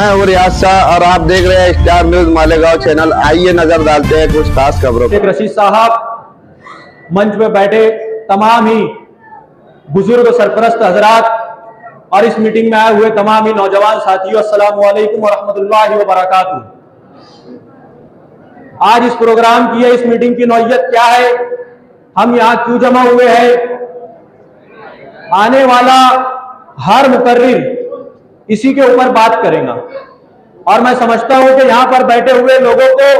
मैं हूँ रियाज शाह और आप देख रहे हैं स्टार न्यूज मालेगांव चैनल। आइए नजर डालते हैं कुछ खास खबरों पर। रशीद साहब, मंच में बैठे तमाम ही बुजुर्ग सरपरस्त हजरात और इस मीटिंग में आए हुए तमाम ही नौजवान साथियों, अस्सलाम वालेकुम व रहमतुल्लाहि व बरकातुहू। आज इस प्रोग्राम की है, इस मीटिंग की नौयत क्या है, हम यहाँ क्यों जमा हुए हैं, आने वाला हर मुकर्रिर इसी के ऊपर बात करेगा। और मैं समझता हूं कि यहां पर बैठे हुए लोगों को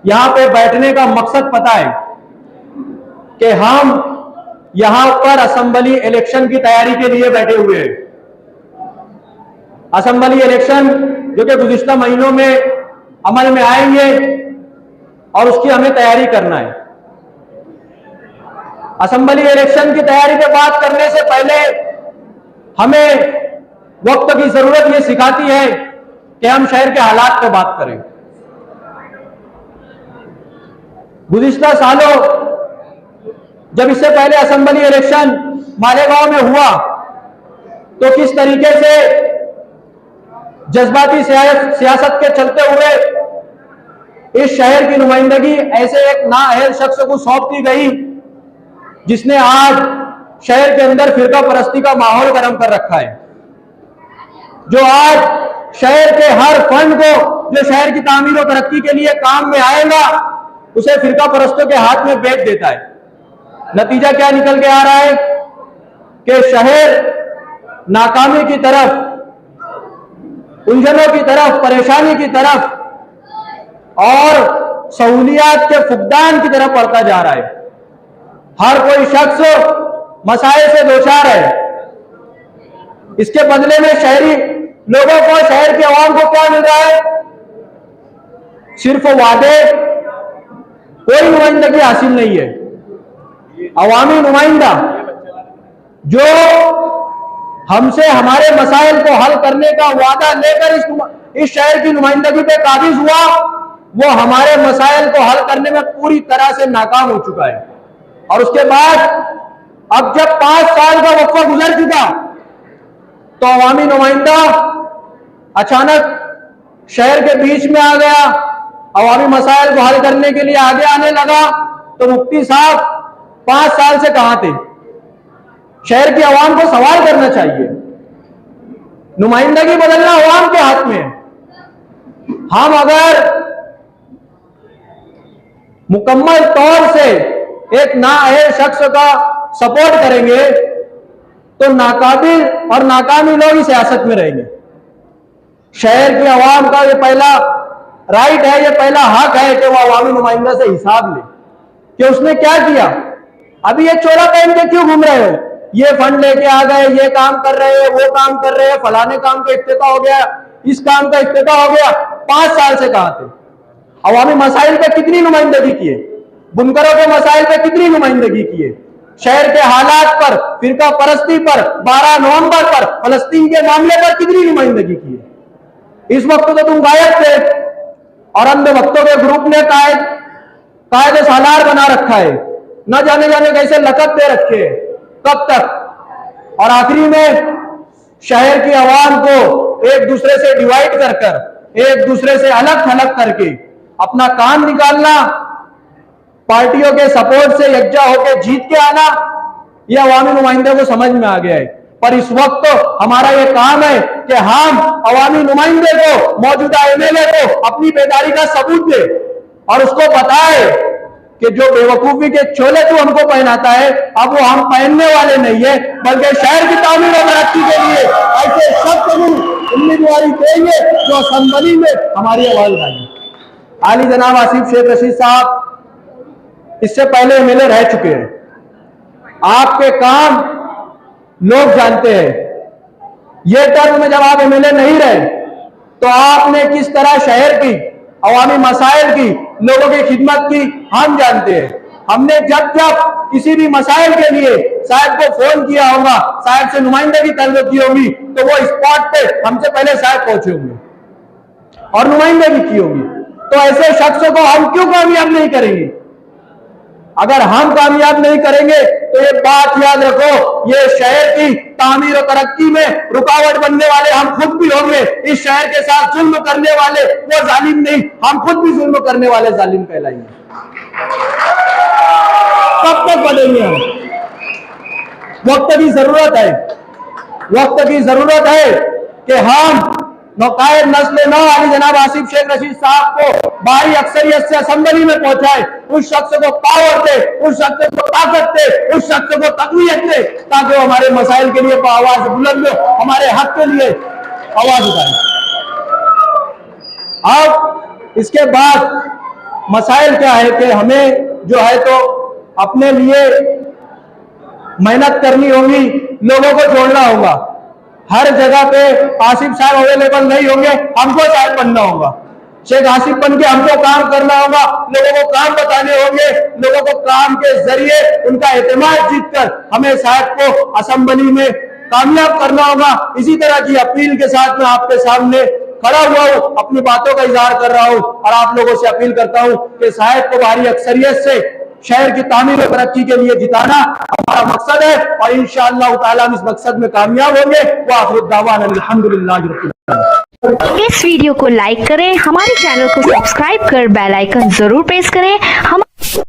यहां पे बैठने का मकसद पता है कि हम यहां पर असेंबली इलेक्शन की तैयारी के लिए बैठे हुए हैं। असेंबली इलेक्शन जो कि गुज़िश्ता महीनों में अमल में आएंगे और उसकी हमें तैयारी करना है। असेंबली इलेक्शन की तैयारी पे बात करने से पहले हमें वक्त की जरूरत यह सिखाती है कि हम शहर के हालात पर बात करें। गुज़िश्ता सालों जब इससे पहले असेंबली इलेक्शन मालेगांव में हुआ तो किस तरीके से जज्बाती सियासत के चलते हुए इस शहर की नुमाइंदगी ऐसे एक नाअहल शख्स को सौंप दी गई जिसने आज शहर के अंदर फिरका परस्ती का माहौल गर्म कर रखा है, जो आज शहर के हर फंड को जो शहर की तामीर और तरक्की के लिए काम में आएगा उसे फिरका परस्तों के हाथ में बेच देता है। नतीजा क्या निकल के आ रहा है कि शहर नाकामी की तरफ, उलझनों की तरफ, परेशानी की तरफ और सहूलियात के फुकदान की तरफ बढ़ता जा रहा है। हर कोई शख्स मसाइल से दोचार है। इसके बदले में शहरी लोगों को, शहर के अवाम को क्या मिल रहा है? सिर्फ वादे, कोई नुमाइंदगी हासिल नहीं है। अवामी नुमाइंदा जो हमसे हमारे मसाइल को हल करने का वादा लेकर इस शहर की नुमाइंदगी पे काबिज हुआ, वो हमारे मसाइल को हल करने में पूरी तरह से नाकाम हो चुका है। और उसके बाद अब जब 5 साल का वक्फा गुजर चुका तो अवामी नुमाइंदा अचानक शहर के बीच में आ गया, अवामी मसाइल को हल करने के लिए आगे आने लगा। तो मुफ्ती साहब 5 साल से कहां थे? शहर की अवाम को सवाल करना चाहिए। नुमाइंदगी बदलना अवाम के हाथ में है। हम अगर मुकम्मल तौर से एक नाअहल शख्स का सपोर्ट करेंगे तो नाकाबिल और नाकामी लोग ही सियासत में रहेंगे। शहर की आवाम का ये पहला राइट है, ये पहला हक है कि वो अवामी नुमाइंदा से हिसाब ले कि उसने क्या किया। अभी ये चोला पहन के क्यों घूम रहे हो? ये फंड लेके आ गए, ये काम कर रहे हैं, वो काम कर रहे हैं, फलाने काम का इफ्तिताह हो गया, इस काम का इफ्तिताह हो गया। 5 साल से कहां थे? अवामी मसाइल पे कितनी नुमाइंदगी किए? बुनकरों के मसाइल पे कितनी नुमाइंदगी किए? शहर के हालात पर, फिरका परस्ती पर, 12 नवंबर पर, फलस्तीन के मामले पर कितनी नुमाइंदगी की है? इस वक्त तो तुम गायब थे और अंधे वक्तों के ग्रुप ने कायदे सालार बना रखा है, न जाने कैसे लकब दे रखे हैं। कब तक? और आखिरी में शहर की आवाम को एक दूसरे से डिवाइड कर कर, एक दूसरे से अलग थलग करके अपना काम निकालना, पार्टियों के सपोर्ट से यकजा होकर जीत के आना, यह अवामी नुमाइंदे को समझ में आ गया है। पर इस वक्त हमारा यह काम है कि हम अवामी नुमाइंदे को, मौजूदा एमएलए को अपनी बेदारी का सबूत दे और उसको बताए कि जो बेवकूफी के चोले तू हमको पहनाता है, अब वो हम पहनने वाले नहीं है, बल्कि शहर की तामीर और तरक्की के लिए ऐसे शख्स को उम्मीदवारी देंगे जो असेंबली में हमारी आवाज उठाएंगे। आली जनाब आसिफ शेख रशीद साहब इससे पहले एमएलए रह चुके हैं। आपके काम लोग जानते हैं। ये टर्म में जब आप एमएलए नहीं रहे तो आपने किस तरह शहर की अवामी मसाइल की, लोगों की खिदमत की, हम जानते हैं। हमने जब किसी भी मसाइल के लिए साहब को फोन किया होगा, साहब से नुमाइंदगी तलब की होगी, तो वो स्पॉट पे हमसे पहले साहब पहुंचे होंगे और नुमाइंदगी की होगी। तो ऐसे शख्सों को हम क्यों कामयाब नहीं करेंगे? अगर हम कामयाब नहीं करेंगे तो ये बात याद रखो, ये शहर की तामीर और तरक्की में रुकावट बनने वाले हम खुद भी होंगे। इस शहर के साथ जुल्म करने वाले वो जालिम नहीं, हम खुद भी जुल्म करने वाले जालिम कहलाएंगे। कब तक बढ़ेंगे हम? वक्त की जरूरत है, वक्त की जरूरत है कि हम नौकायद नस्ल नौ अली जनाब आसिफ शेख रशीद साहब को भारी अक्सरियत से असेंबली में पहुंचाए, उस शख्स को पावर दे, उस शख्स को ताकत दे, उस शख्स को तकवीयत दे, ताकि वो हमारे मसाइल के लिए आवाज बुलंद हो, हमारे हक के लिए आवाज उठाए। अब इसके बाद मसाइल क्या है कि हमें जो है तो अपने लिए मेहनत करनी होगी, लोगों को जोड़ना होगा। हर जगह पे आसिफ साहब अवेलेबल नहीं होंगे, हमको साहब बनना होगा। शेख आसिफ बन के हमको काम करना होगा, लोगों को काम बताने होंगे, लोगों को काम के जरिए उनका एतमाद जीतकर हमें साहब को असेंबली में कामयाब करना होगा। इसी तरह की अपील के साथ मैं आपके सामने खड़ा हुआ हूं, अपनी बातों का इजहार कर रहा हूं और आप लोगों से अपील करता हूं कि साहब को भारी अक्सरियत से शहर की तामीर और तरक्की के लिए जिताना हमारा मकसद है और इंशाअल्लाह ताला हम इस मकसद में कामयाब होंगे। व आखिर दावाना अल्हम्दुलिल्लाहि रब्बिल आलमीन। इस वीडियो को लाइक करें, हमारे चैनल को सब्सक्राइब कर बेल आइकन जरूर प्रेस करें। हम